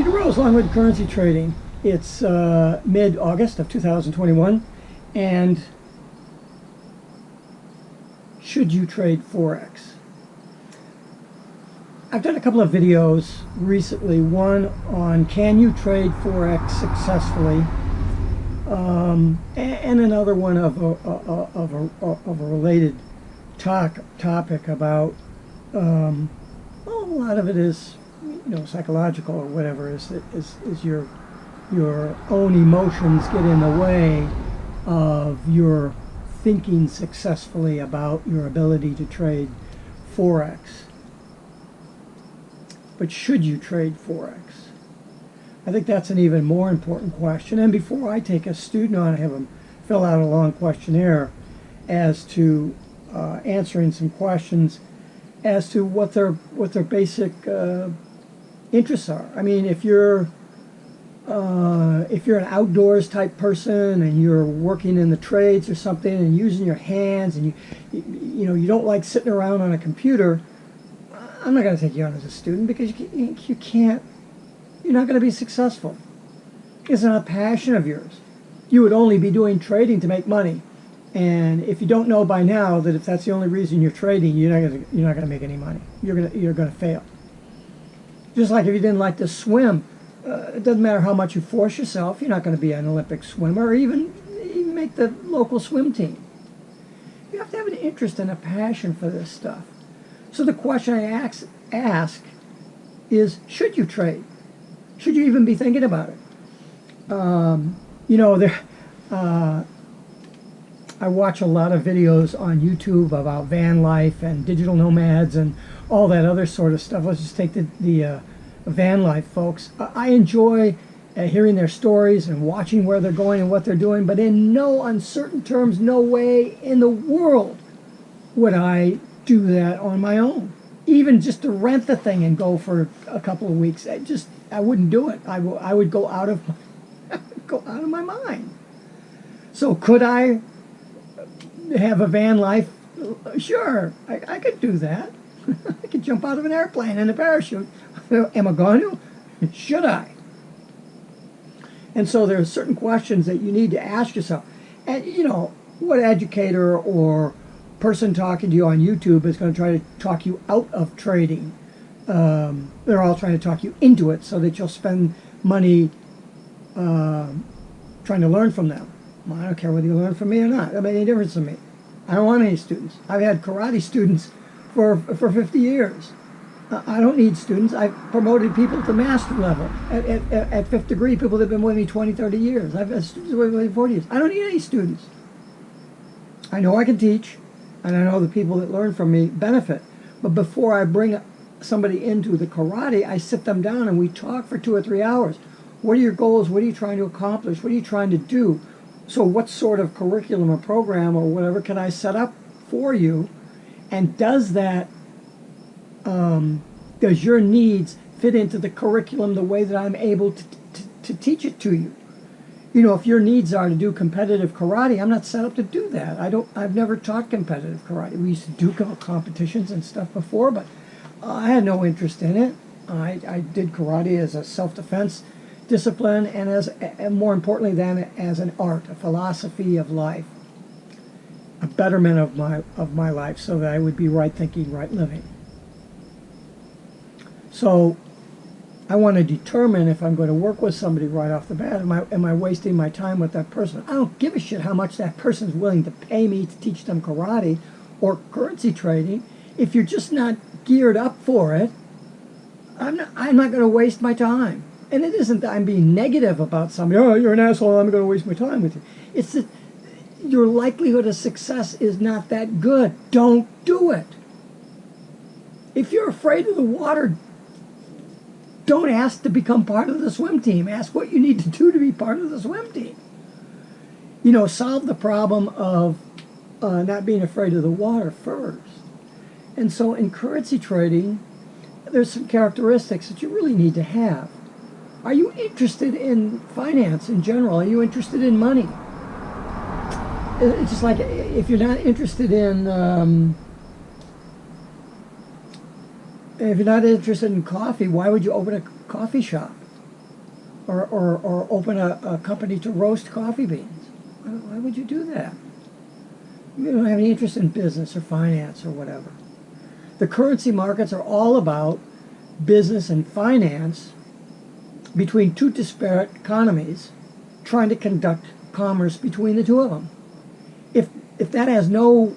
Peter Rose, Longwood Currency Trading. It's mid-August of 2021, and should you trade Forex? I've done a couple of videos recently, one on can you trade Forex successfully, and another one of a related topic about, well, a lot of it is, psychological or whatever, is your own emotions get in the way of your thinking successfully about your ability to trade Forex. But should you trade Forex? I think that's an even more important question. And before I take a student on, I have them fill out a long questionnaire as to answering some questions as to what their basic interests are. I mean, if you're an outdoors type person and you're working in the trades or something and using your hands, and you don't like sitting around on a computer, I'm not going to take you on as a student, because you can't. You're not going to be successful. It's not a passion of yours. You would only be doing trading to make money, and if you don't know by now that if that's the only reason you're trading, you're not going to make any money. You're going to fail. Just like if you didn't like to swim, it doesn't matter how much you force yourself, you're not going to be an Olympic swimmer or even make the local swim team. You have to have an interest and a passion for this stuff. So the question I ask is, should you trade? Should you even be thinking about it? I watch a lot of videos on YouTube about van life and digital nomads and all that other sort of stuff. Let's just take the van life folks. I enjoy hearing their stories and watching where they're going and what they're doing, but in no uncertain terms, no way in the world would I do that on my own. Even just to rent the thing and go for a couple of weeks, I wouldn't do it. I would go out of my mind. So could I have a van life? Sure, I could do that. I could jump out of an airplane in a parachute. Am I going to? Should I? And so there are certain questions that you need to ask yourself. And what educator or person talking to you on YouTube is going to try to talk you out of trading? They're all trying to talk you into it so that you'll spend money trying to learn from them. Well, I don't care whether you learn from me or not. It doesn't make any difference to me. I don't want any students. I've had karate students for 50 years. I don't need students. I've promoted people to master level at fifth degree, people that have been with me 20, 30 years. I've had students with me 40 years. I don't need any students. I know I can teach, and I know the people that learn from me benefit. But before I bring somebody into the karate, I sit them down and we talk for 2 or 3 hours. What are your goals? What are you trying to accomplish? What are you trying to do? So what sort of curriculum or program or whatever can I set up for you? And does that, does your needs fit into the curriculum the way that I'm able to teach it to you? If your needs are to do competitive karate, I'm not set up to do that. I've never taught competitive karate. We used to do competitions and stuff before, but I had no interest in it. I did karate as a self-defense discipline and more importantly than as an art, a philosophy of life, a betterment of my life so that I would be right thinking, right living. So I want to determine if I'm going to work with somebody right off the bat. Am I wasting my time with that person? I don't give a shit how much that person's willing to pay me to teach them karate or currency trading. If you're just not geared up for it, I'm not going to waste my time. And it isn't that I'm being negative about somebody. Oh, you're an asshole, I'm going to waste my time with you. It's that your likelihood of success is not that good. Don't do it. If you're afraid of the water, don't ask to become part of the swim team. Ask what you need to do to be part of the swim team. Solve the problem of not being afraid of the water first. And so in currency trading, there's some characteristics that you really need to have. Are you interested in finance in general? Are you interested in money? It's just like if you're not interested in coffee, why would you open a coffee shop? or open a company to roast coffee beans. Why would you do that? You don't have any interest in business or finance or whatever. The currency markets are all about business and finance between two disparate economies trying to conduct commerce between the two of them. If that has no,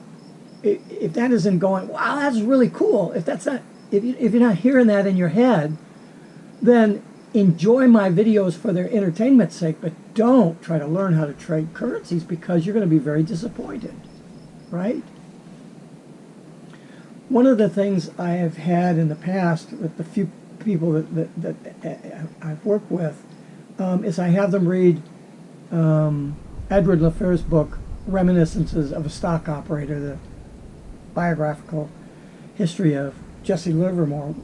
if that isn't going, wow, that's really cool. If that's not, if you're not hearing that in your head, then enjoy my videos for their entertainment's sake, but don't try to learn how to trade currencies, because you're going to be very disappointed, right? One of the things I have had in the past with the few people that I've worked with is I have them read Edward Lafleur's book, Reminiscences of a Stock Operator, the biographical history of Jesse Livermore,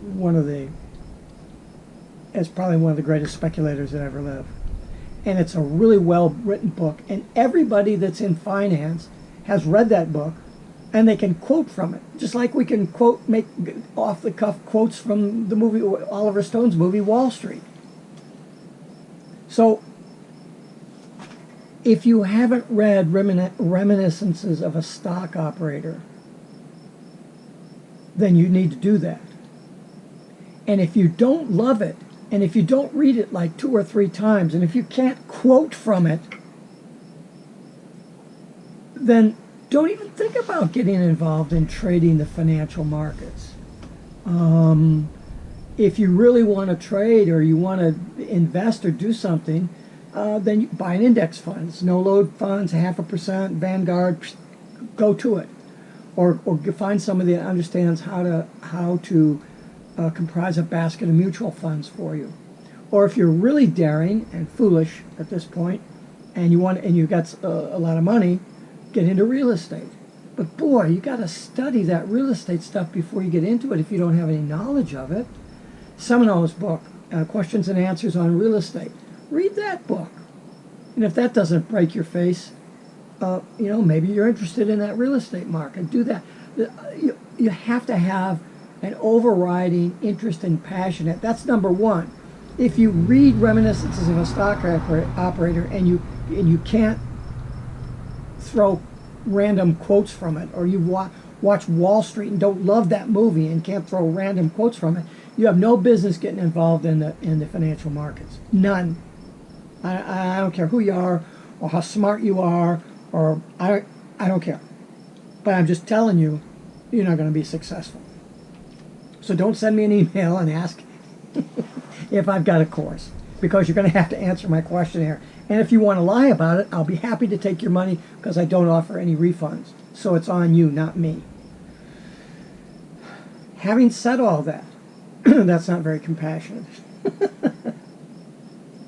is probably one of the greatest speculators that ever lived. And it's a really well-written book, and everybody that's in finance has read that book, and they can quote from it, just like we can make off-the-cuff quotes from the movie, Oliver Stone's movie, Wall Street. So, if you haven't read Reminiscences of a Stock Operator, then you need to do that. And if you don't love it, and if you don't read it like 2 or 3 times, and if you can't quote from it, then don't even think about getting involved in trading the financial markets. If you really want to trade, or you want to invest or do something, then you buy an index fund, no-load funds, 0.5%, Vanguard, go to it. Or find somebody that understands how to comprise a basket of mutual funds for you. Or if you're really daring and foolish at this point, and you've got a lot of money, get into real estate. But boy, you got to study that real estate stuff before you get into it if you don't have any knowledge of it. Seminole's book, Questions and Answers on Real Estate. Read that book. And if that doesn't break your face, maybe you're interested in that real estate market. Do that. You have to have an overriding interest and passion. That's number one. If you read Reminiscences of a Stock Operator and you can't throw random quotes from it, or you watch Wall Street and don't love that movie and can't throw random quotes from it, you have no business getting involved in the financial markets. None. I don't care who you are or how smart you are, or I don't care. But I'm just telling you, you're not going to be successful. So don't send me an email and ask if I've got a course, because you're going to have to answer my questionnaire. And if you want to lie about it, I'll be happy to take your money, because I don't offer any refunds. So it's on you, not me. Having said all that, that's not very compassionate.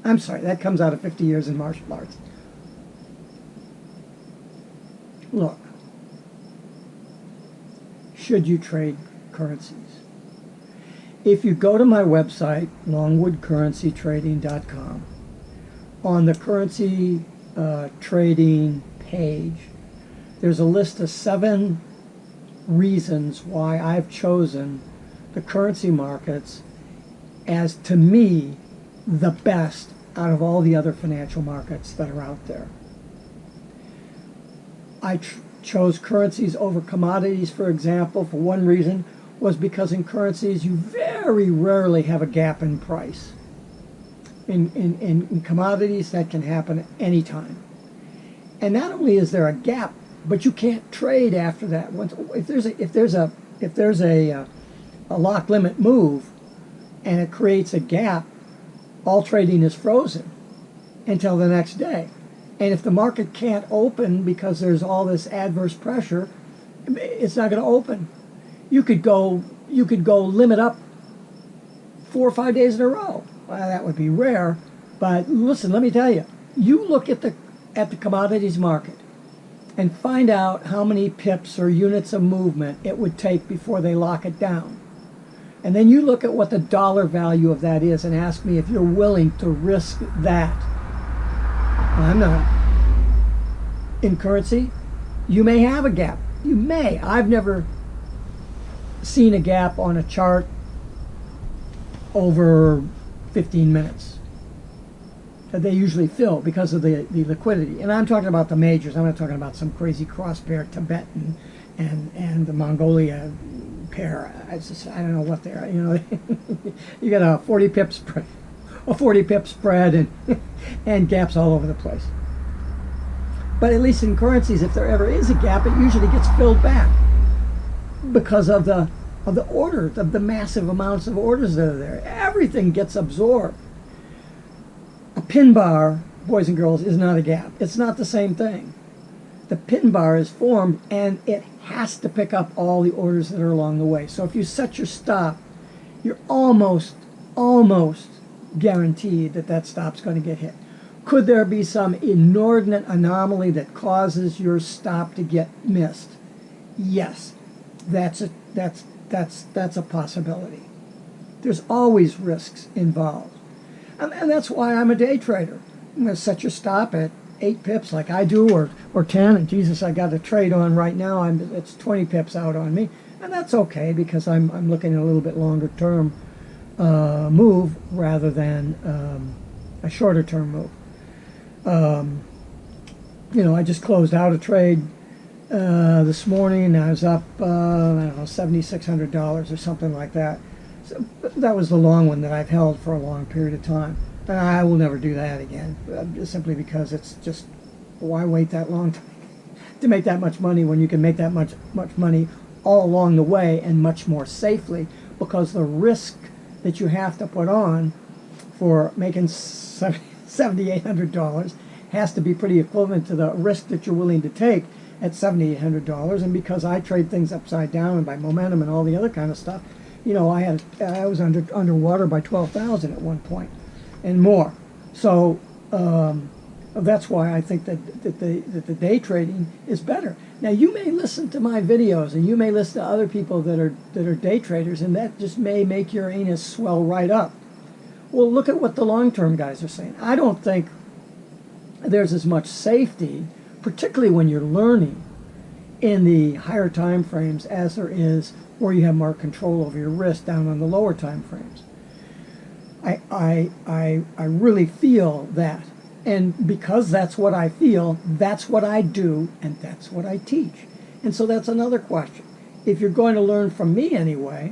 I'm sorry, that comes out of 50 years in martial arts. Look, should you trade currencies? If you go to my website, longwoodcurrencytrading.com, on the currency trading page, there's a list of 7 reasons why I've chosen the currency markets as, to me, the best out of all the other financial markets that are out there. I chose currencies over commodities, for example, for one reason, was because in currencies you very rarely have a gap in price. In commodities, that can happen at any time. And not only is there a gap, but you can't trade after that. If there's a lock limit move and it creates a gap, all trading is frozen until the next day. And if the market can't open because there's all this adverse pressure, it's not going to open. You could go limit up 4 or 5 days in a row. Well, that would be rare, but listen, let me tell you. You look at the commodities market and find out how many pips or units of movement it would take before they lock it down. And then you look at what the dollar value of that is and ask me if you're willing to risk that. I'm not. In currency, you may have a gap. You may. I've never seen a gap on a chart over 15 minutes. they usually fill because of the liquidity. And I'm talking about the majors. I'm not talking about some crazy cross-pair Tibetan and the Mongolia pair. I don't know what they are. You know, you got a 40 pip spread, and and gaps all over the place. But at least in currencies, if there ever is a gap, it usually gets filled back because of the orders, of the massive amounts of orders that are there. Everything gets absorbed. A pin bar, boys and girls, is not a gap. It's not the same thing. The pin bar is formed and it has to pick up all the orders that are along the way. So if you set your stop, you're almost guaranteed that that stop's going to get hit. Could there be some inordinate anomaly that causes your stop to get missed? Yes, that's a possibility. There's always risks involved. And that's why I'm a day trader. I'm going to set your stop at 8 pips like I do, or 10. And Jesus, I got a trade on right now. It's 20 pips out on me. And that's okay because I'm looking at a little bit longer term move rather than a shorter term move. You know, I just closed out a trade this morning. I was up, I don't know, $7,600 or something like that. So that was the long one that I've held for a long period of time. And I will never do that again, simply because it's just, why wait that long to make that much money when you can make that much money all along the way and much more safely, because the risk that you have to put on for making $7,800 has to be pretty equivalent to the risk that you're willing to take at $7,800. And because I trade things upside down and by momentum and all the other kind of stuff, you know, I was underwater by 12,000 at one point and more. So that's why I think that the day trading is better. Now, you may listen to my videos and you may listen to other people that are day traders, and that just may make your anus swell right up. Well, look at what the long-term guys are saying. I don't think there's as much safety, particularly when you're learning, in the higher time frames as there is where you have more control over your risk down on the lower time frames. I really feel that. And because that's what I feel, that's what I do, and that's what I teach. And so that's another question. If you're going to learn from me anyway,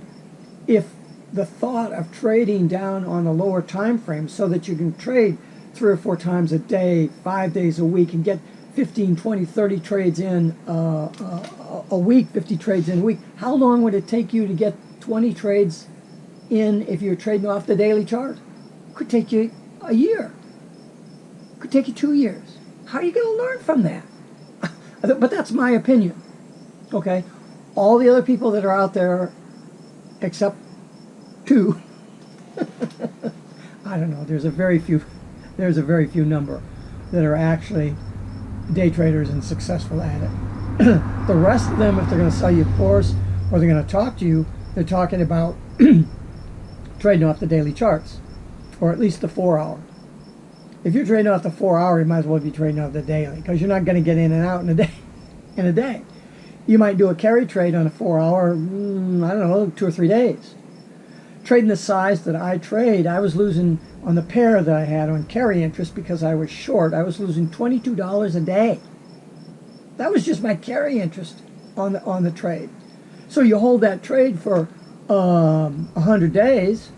if the thought of trading down on the lower time frame so that you can trade 3 or 4 times a day, 5 days a week, and get 15, 20, 30 trades in a week, 50 trades in a week, how long would it take you to get 20 trades in if you're trading off the daily chart? Could take you a year. Could take you 2 years. How are you going to learn from that? But that's my opinion. Okay? All the other people that are out there, except 2, I don't know, there's a very few number that are actually day traders and successful at it. The rest of them, if they're going to sell you a course or they're going to talk to you, they're talking about trading off the daily charts, or at least the 4-hour. If you're trading off the 4-hour, you might as well be trading off the daily, because you're not going to get in and out in a day. You might do a carry trade on a 4-hour, I don't know, 2 or 3 days. Trading the size that I trade, I was losing on the pair that I had on carry interest because I was short. I was losing $22 a day. That was just my carry interest on the trade. So you hold that trade for 100 days.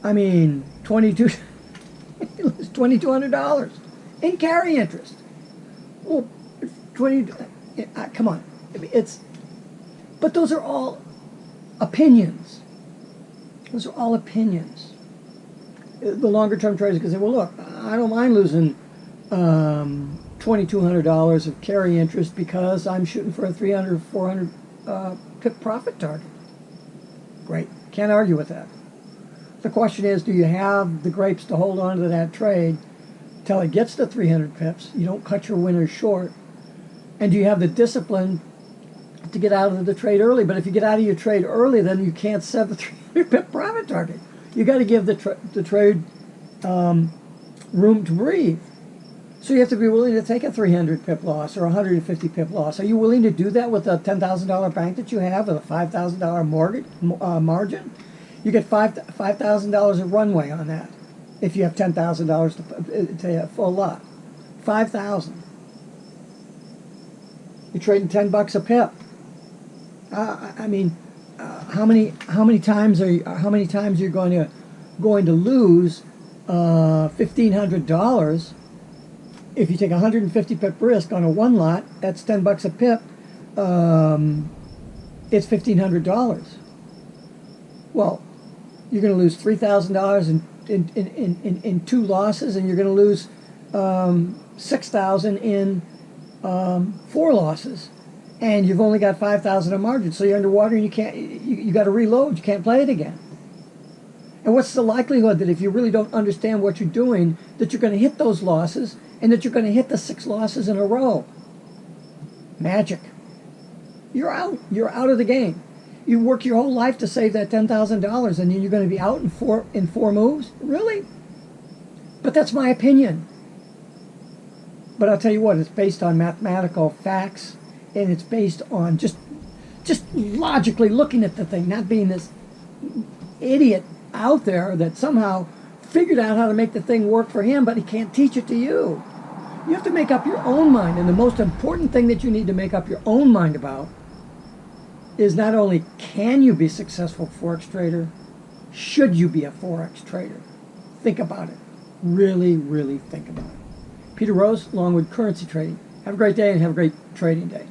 I mean, $2,200 in carry interest. Well, come on, but those are all opinions. Those are all opinions. The longer-term traders can say, well, look, I don't mind losing $2,200 of carry interest because I'm shooting for a 300, 400 pip profit target. Great. Can't argue with that. The question is, do you have the grapes to hold on to that trade till it gets to 300 pips? You don't cut your winners short. And do you have the discipline to get out of the trade early? But if you get out of your trade early, then you can't set the 300 pip profit target. You got to give the trade room to breathe. So you have to be willing to take a 300 pip loss or a 150 pip loss. Are you willing to do that with a $10,000 bank that you have with a $5,000 mortgage margin? You get $5,000 of runway on that. if you have $10,000 to a full lot. 5,000. You're trading $10 a pip. I mean, how many times you're going to lose $1,500 if you take 150 pip risk on a one lot? That's $10 a pip. It's $1,500. Well, you're going to lose $3,000 in two losses, and you're going to lose $6,000 in four losses, and you've only got $5,000 of margin. So you're underwater, and you got to reload. You can't play it again. And what's the likelihood that if you really don't understand what you're doing, that you're going to hit those losses, and that you're going to hit the 6 losses in a row? Magic. You're out. You're out of the game. You work your whole life to save that $10,000, and then you're going to be out in four moves? Really? But that's my opinion. But I'll tell you what, it's based on mathematical facts, and it's based on just logically looking at the thing, not being this idiot out there that somehow figured out how to make the thing work for him, but he can't teach it to you. You have to make up your own mind, and the most important thing that you need to make up your own mind about is not only can you be a successful Forex trader, should you be a Forex trader? Think about it. Really, really think about it. Peter Rose, Longwood Currency Trading. Have a great day and have a great trading day.